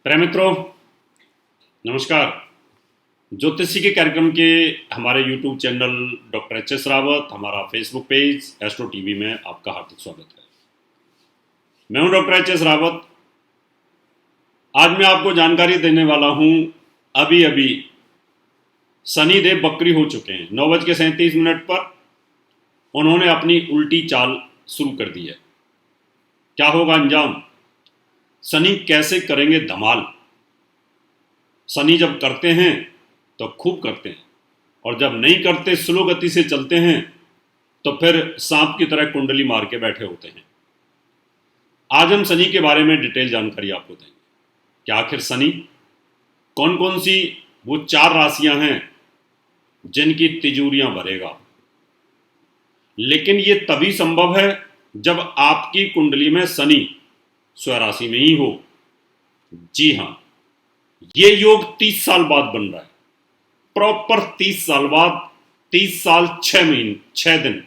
प्रिय मित्रों, नमस्कार। ज्योतिषी के कार्यक्रम के हमारे YouTube channel doctor H Rawat, हमारा फेसबुक पेज एस्ट्रो टीवी में आपका हार्दिक स्वागत है। मैं हूं डॉक्टर एच रावत। आज मैं आपको जानकारी देने वाला हूं, अभी अभी शनि देव बकरी हो चुके हैं। 9:37 पर उन्होंने अपनी उल्टी चाल शुरू कर दी है। क्या होगा अंजाम? शनि कैसे करेंगे धमाल? शनि जब करते हैं तो खूब करते हैं, और जब नहीं करते, स्लो गति से चलते हैं, तो फिर सांप की तरह कुंडली मार के बैठे होते हैं। आज हम शनि के बारे में डिटेल जानकारी आपको देंगे कि आखिर शनि कौन कौन सी वो 4 राशियां हैं जिनकी तिजोरियां भरेगा। लेकिन ये तभी संभव है जब आपकी कुंडली में शनि स्वराशि में ही हो। जी हां, ये योग 30 साल बाद बन रहा है। प्रॉपर 30 साल बाद, 30 साल 6 महीने 6 दिन।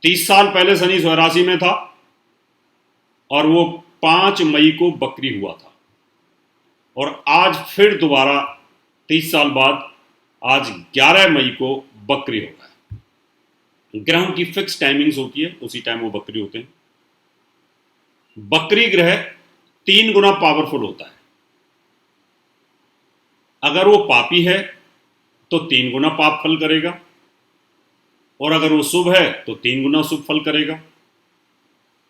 30 साल पहले शनि स्वराशि में था और वो 5 मई को बकरी हुआ था, और आज फिर दोबारा 30 साल बाद आज 11 मई को बकरी हो रहा है। ग्रहों की फिक्स टाइमिंग्स होती है, उसी टाइम वो बकरी होते हैं। बकरी ग्रह 3 गुना पावरफुल होता है। अगर वो पापी है तो 3 गुना पाप फल करेगा, और अगर वो शुभ है तो 3 गुना शुभ फल करेगा।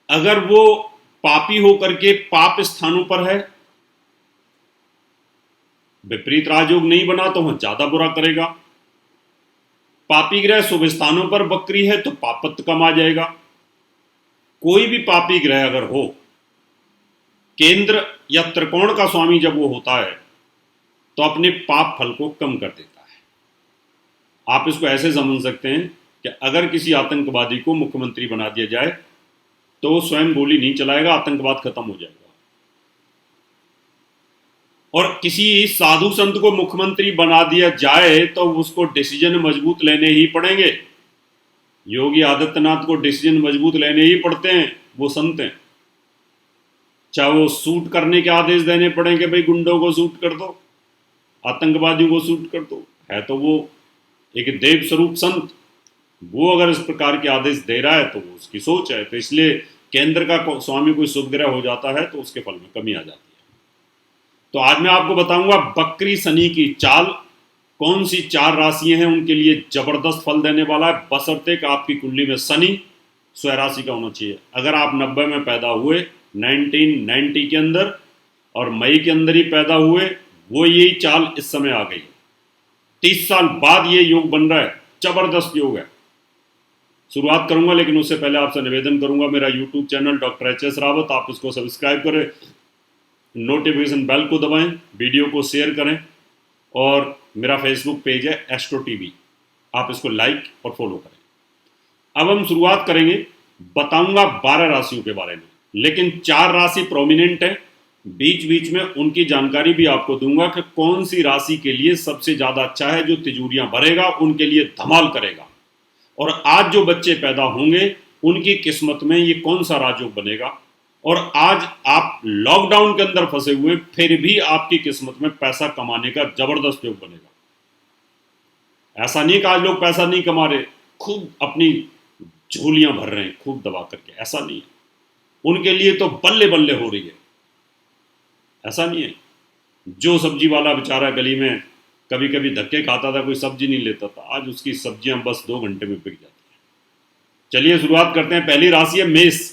अगर वो पापी होकर के पाप स्थानों पर है, विपरीत राजयोग नहीं बना, तो वह ज्यादा बुरा करेगा। पापी ग्रह शुभ स्थानों पर बकरी है तो पापत्व कम आ जाएगा। कोई भी पापी ग्रह अगर हो, केंद्र या त्रिकोण का स्वामी जब वो होता है तो अपने पाप फल को कम कर देता है। आप इसको ऐसे समझ सकते हैं कि अगर किसी आतंकवादी को मुख्यमंत्री बना दिया जाए तो वो स्वयं गोली नहीं चलाएगा, आतंकवाद खत्म हो जाएगा। और किसी साधु संत को मुख्यमंत्री बना दिया जाए तो उसको डिसीजन मजबूत लेने ही पड़ेंगे। योगी आदित्यनाथ को डिसीजन मजबूत लेने ही पड़ते हैं, वो संत हैं। चाहे वो शूट करने के आदेश देने पड़ेंगे, भाई गुंडों को शूट कर दो, आतंकवादियों को शूट कर दो, है तो वो एक देव स्वरूप संत। वो अगर इस प्रकार के आदेश दे रहा है तो वो उसकी सोच है। तो इसलिए केंद्र का स्वामी कोई शुभ ग्रह हो जाता है तो उसके फल में कमी आ जाती है। तो आज मैं आपको बताऊंगा बकरी शनि की चाल, कौन सी 4 राशियां हैं उनके लिए जबरदस्त फल देने वाला है, बशर्ते कि आपकी कुंडली में शनि स्वराशि का होना चाहिए। अगर आप 90 में पैदा हुए, 1990 के अंदर, और मई के अंदर ही पैदा हुए, वो यही चाल इस समय आ गई। 30 साल बाद ये योग बन रहा है, जबरदस्त योग है। शुरुआत करूंगा, लेकिन उससे पहले आपसे निवेदन करूंगा, मेरा YouTube channel doctor H Rawat, आप इसको सब्सक्राइब करें, नोटिफिकेशन बेल को दबाएं, वीडियो को शेयर करें, और मेरा फेसबुक पेज है एस्ट्रो टीवी, आप इसको लाइक और फॉलो करें। अब हम शुरुआत करेंगे, बताऊंगा 12 राशियों के बारे में, लेकिन 4 राशि प्रोमिनेंट है। बीच बीच में उनकी जानकारी भी आपको दूंगा कि कौन सी राशि के लिए सबसे ज्यादा अच्छा है, जो तिजोरियां भरेगा, उनके लिए धमाल करेगा। और आज जो बच्चे पैदा होंगे उनकी किस्मत में ये कौन सा राजयोग बनेगा। और आज आप लॉकडाउन के अंदर फंसे हुए, फिर भी आपकी किस्मत में पैसा कमाने का जबरदस्त योग बनेगा। ऐसा नहीं कि आज लोग पैसा नहीं कमा रहे, खूब अपनी झोलियां भर रहे हैं खूब दबा करके, ऐसा नहीं है। उनके लिए तो बल्ले बल्ले हो रही है, ऐसा नहीं है। जो सब्जी वाला बेचारा गली में कभी कभी धक्के खाता था, कोई सब्जी नहीं लेता था, आज उसकी सब्जियां बस 2 घंटे में बिक जाती है। चलिए शुरुआत करते हैं। पहली राशि है मेष।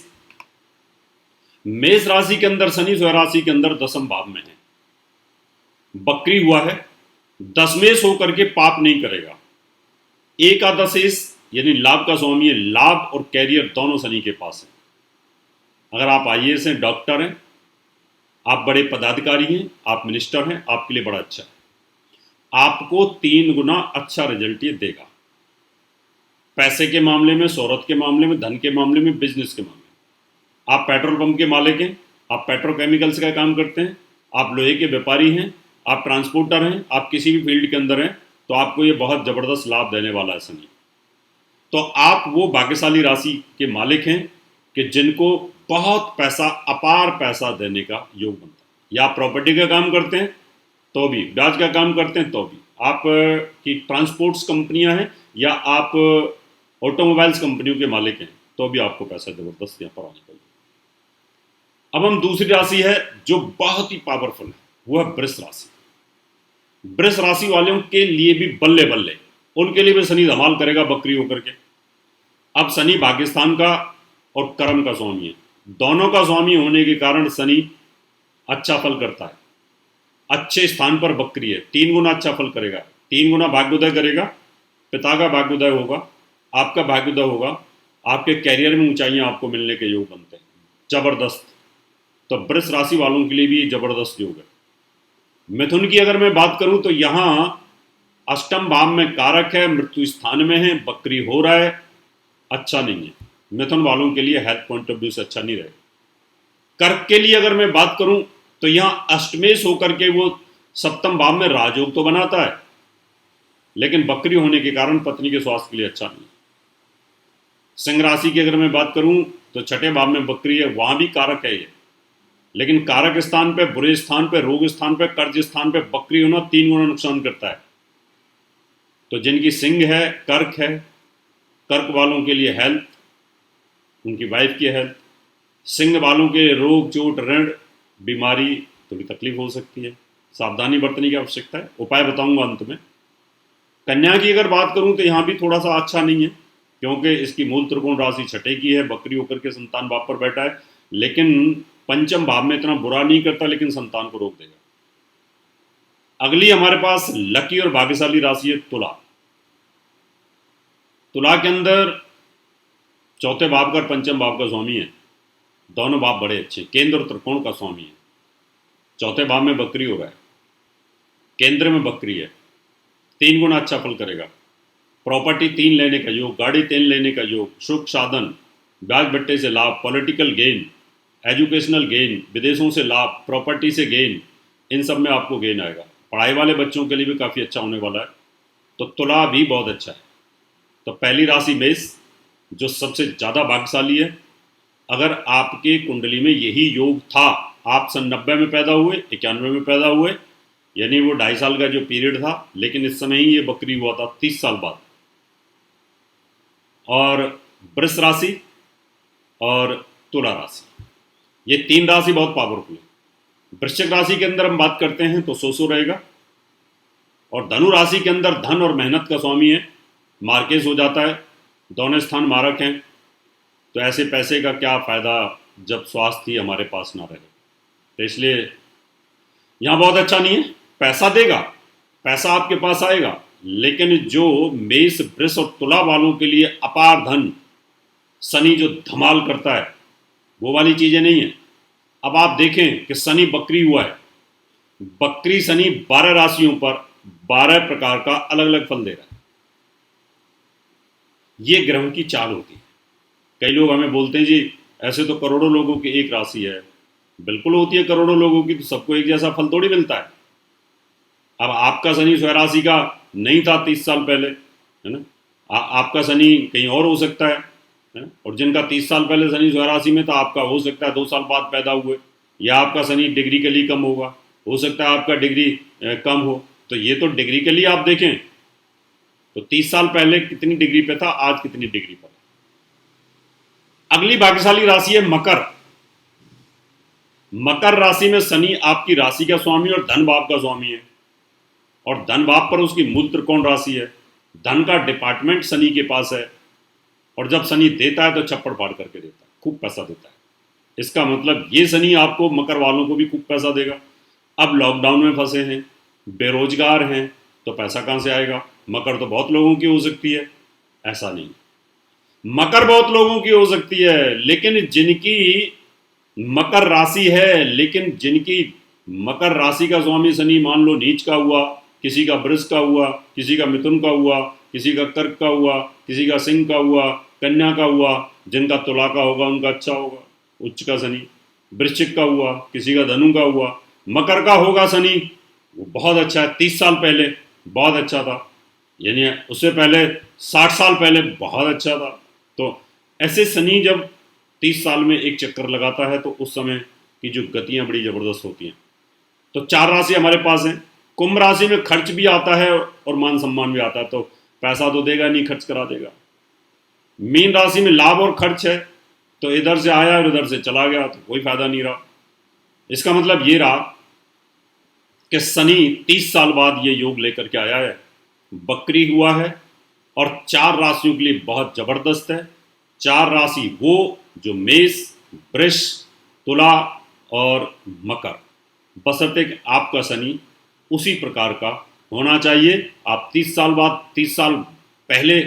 मेष राशि के अंदर शनि स्वराशि के अंदर 10वें भाव में है, बकरी हुआ है। 10मेष होकर के पाप नहीं करेगा। एकादशेष यानी लाभ का स्वामी है, लाभ और कैरियर दोनों शनि के पास है। अगर आप IAS हैं, डॉक्टर हैं, आप बड़े पदाधिकारी हैं, आप मिनिस्टर हैं, आपके लिए बड़ा अच्छा है। आपको 3 गुना अच्छा रिजल्ट ये देगा, पैसे के मामले में, शोहरत के मामले में, धन के मामले में, बिजनेस के मामले में। आप पेट्रोल पंप के मालिक हैं, आप पेट्रोकेमिकल्स का काम करते हैं, आप लोहे के व्यापारी हैं, आप ट्रांसपोर्टर हैं, आप किसी भी फील्ड के अंदर हैं, तो आपको ये बहुत जबरदस्त लाभ देने वाला है शनि। तो आप वो भाग्यशाली राशि के मालिक हैं कि जिनको बहुत पैसा, अपार पैसा देने का योग बनता है। या आप प्रॉपर्टी का काम करते हैं तो भी, ब्याज का काम करते हैं तो भी, आप की ट्रांसपोर्ट्स कंपनियां हैं या आप ऑटोमोबाइल्स कंपनियों के मालिक हैं तो भी आपको पैसा जबरदस्त यहाँ पर आने का। अब हम दूसरी राशि है जो बहुत ही पावरफुल है, वो है वृष राशि। वृष राशि वालों के लिए भी बल्ले बल्ले, उनके लिए भी शनि धमाल करेगा बकरी होकर के। अब शनि भाग्यस्थान का और कर्म का स्वामी है, दोनों का स्वामी होने के कारण शनि अच्छा फल करता है। अच्छे स्थान पर बकरी है, 3 गुना अच्छा फल करेगा, 3 गुना भाग्योदय करेगा। पिता का भाग्योदय होगा, आपका भाग्योदय होगा, आपके कैरियर में ऊंचाइयां आपको मिलने के योग बनते हैं, जबरदस्त। तो वृष राशि वालों के लिए भी जबरदस्त योग है। मिथुन की अगर मैं बात करूं तो यहां अष्टम भाव में कारक है, मृत्यु स्थान में है, बकरी हो रहा है, अच्छा नहीं है। मिथुन वालों के लिए हेल्थ पॉइंट ऑफ व्यू से अच्छा नहीं रहेगा। कर्क के लिए अगर मैं बात करूं तो यहां अष्टमेश होकर के वो सप्तम भाव में राजयोग तो बनाता है, लेकिन बकरी होने के कारण पत्नी के स्वास्थ्य के लिए अच्छा नहीं। सिंह राशि की अगर मैं बात करूं तो छठे भाव में बकरी है, वहां भी कारक है ये, लेकिन कारक स्थान पे, बुरे स्थान पे, रोग स्थान पे, कर्ज स्थान पे बकरी होना 3 गुना नुकसान करता है। तो जिनकी सिंह है, कर्क है, कर्क वालों के लिए हेल्थ, उनकी वाइफ की हेल्थ, सिंह वालों के रोग, चोट, ऋण, बीमारी, थोड़ी तकलीफ हो सकती है, सावधानी बरतने की आवश्यकता है। उपाय बताऊंगा अंत में। कन्या की अगर बात करूं तो यहां भी थोड़ा सा अच्छा नहीं है, क्योंकि इसकी मूल त्रिकोण राशि छठे की है, बकरी होकर के संतान भाव पर बैठा है, लेकिन पंचम भाव में इतना बुरा नहीं करता, लेकिन संतान को रोक देगा। अगली हमारे पास लकी और भाग्यशाली राशि है तुला। तुला के अंदर चौथे भाव का और पंचम भाव का स्वामी है, दोनों भाव बड़े अच्छे, केंद्र और त्रिकोण का स्वामी है। चौथे भाव में बकरी हो रहा है, केंद्र में बकरी है, 3 गुना अच्छा फल करेगा। प्रॉपर्टी 3 लेने का योग, गाड़ी 3 लेने का योग, सुख साधन, ब्याज बट्टे से लाभ, पॉलिटिकल गेन, एजुकेशनल गेन, विदेशों से लाभ, प्रॉपर्टी से गेन, इन सब में आपको गेन आएगा। पढ़ाई वाले बच्चों के लिए भी काफ़ी अच्छा होने वाला है। तो तुला भी बहुत अच्छा है। तो पहली राशि मेष, जो सबसे ज़्यादा भाग्यशाली है। अगर आपके कुंडली में यही योग था, आप सन 90 में पैदा हुए, 91 में पैदा हुए, यानी वो 2.5 साल का जो पीरियड था, लेकिन इस समय ही ये बकरी हुआ था 30 साल बाद। और वृष राशि और तुला राशि, ये 3 राशि बहुत पावरफुल है। वृश्चिक राशि के अंदर हम बात करते हैं तो सो रहेगा, और धनु राशि के अंदर धन और मेहनत का स्वामी है, मार्केज हो जाता है, दोनों स्थान मारक हैं। तो ऐसे पैसे का क्या फ़ायदा जब स्वास्थ्य ही हमारे पास ना रहे। तो इसलिए यहाँ बहुत अच्छा नहीं है। पैसा देगा, पैसा आपके पास आएगा, लेकिन जो मेष, वृष और तुला वालों के लिए अपार धन शनि जो धमाल करता है, वो वाली चीज़ें नहीं है। अब आप देखें कि शनि बकरी हुआ है, बकरी शनि 12 राशियों पर 12 प्रकार का अलग अलग फल दे रहा है। ये ग्रहों की चाल होती है। कई लोग हमें बोलते हैं जी ऐसे तो करोड़ों लोगों की एक राशि है। बिल्कुल होती है करोड़ों लोगों की, तो सबको एक जैसा फल थोड़ी मिलता है। अब आपका शनि स्वराशि का नहीं था 30 साल पहले, है ना, आपका शनि कहीं और हो सकता है, और जिनका 30 साल पहले शनि स्वराशि में था, आपका हो सकता है 2 साल बाद पैदा हुए, या आपका शनि डिग्रिकली कम होगा, हो सकता है आपका डिग्री कम हो। तो ये तो डिग्रिकली आप देखें तो 30 साल पहले कितनी डिग्री पे था, आज कितनी डिग्री पर। अगली भाग्यशाली राशि है मकर। मकर राशि में शनि आपकी राशि का स्वामी और धन भाव का स्वामी है, और धन भाव पर उसकी मूल त्रिकोण राशि है। धन का डिपार्टमेंट शनि के पास है, और जब शनि देता है तो छप्पड़ फाड़ करके देता है, खूब पैसा देता है। इसका मतलब ये शनि आपको, मकर वालों को भी खूब पैसा देगा। अब लॉकडाउन में फंसे हैं, बेरोजगार हैं, तो पैसा कहाँ से आएगा। मकर तो बहुत लोगों की हो सकती है, ऐसा नहीं। मकर बहुत लोगों की हो सकती है, लेकिन जिनकी मकर राशि है, लेकिन जिनकी मकर राशि का स्वामी शनि मान लो नीच का हुआ, किसी का वृष का हुआ, किसी का मिथुन का हुआ, किसी का कर्क का हुआ, किसी का सिंह का हुआ, कन्या का हुआ, जिनका तुला का होगा उनका अच्छा होगा, उच्च का शनि। वृश्चिक का हुआ, किसी का धनु का हुआ, मकर का होगा शनि, वो बहुत अच्छा है। 30 साल पहले बहुत अच्छा था, यानी उससे पहले 60 साल पहले बहुत अच्छा था। तो ऐसे शनि जब 30 साल में एक चक्कर लगाता है तो उस समय की जो गतियाँ बड़ी ज़बरदस्त होती हैं। तो 4 राशि हमारे पास है। कुंभ राशि में खर्च भी आता है और मान सम्मान भी आता है, तो पैसा तो देगा नहीं, खर्च करा देगा। मीन राशि में लाभ और खर्च है, तो इधर से आया और इधर से चला गया, तो कोई फायदा नहीं रहा। इसका मतलब ये रहा कि शनि 30 साल बाद ये योग लेकर के आया है, बकरी हुआ है और 4 राशियों के लिए बहुत जबरदस्त है। 4 राशि वो जो मेष, वृष, तुला और मकर, बशर्ते कि आपका शनि उसी प्रकार का होना चाहिए। आप 30 साल बाद, 30 साल पहले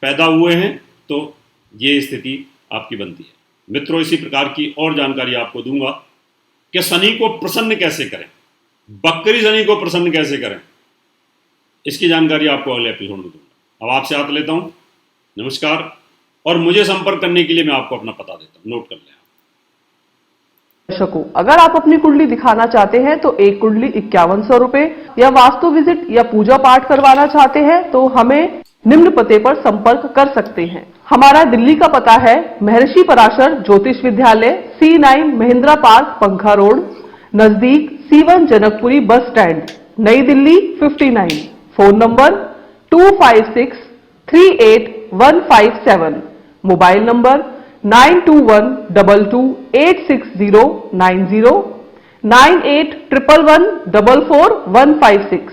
पैदा हुए हैं, तो ये स्थिति आपकी बनती है। मित्रों, इसी प्रकार की और जानकारी आपको दूंगा कि शनि को प्रसन्न कैसे करें, बकरी शनि को प्रसन्न कैसे करें, इसकी जानकारी आपको अगले एपिसोड में दूंगा। अब आपसे हाथ लेता हूं, नमस्कार। और मुझे संपर्क करने के लिए मैं आपको अपना पता देता हूं, नोट कर लें। दर्शकों, अगर आप अपनी कुंडली दिखाना चाहते हैं तो एक कुंडली 5100 रुपए, या वास्तु विजिट या पूजा पाठ करवाना चाहते हैं तो हमें निम्न पते पर संपर्क कर सकते हैं। हमारा दिल्ली का पता है महर्षि पराशर ज्योतिष विद्यालय, C9 महिंद्रा पार्क, पंखा रोड, नजदीक C1 जनकपुरी बस स्टैंड, नई Delhi 59। Phone number 25638157, mobile number 9212286090, 9811144156,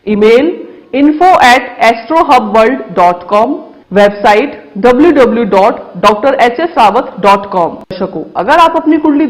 email info@astrohubworld.com, website www.drhsrawat.com। दर्शकों, अगर आप अपनी कुंडली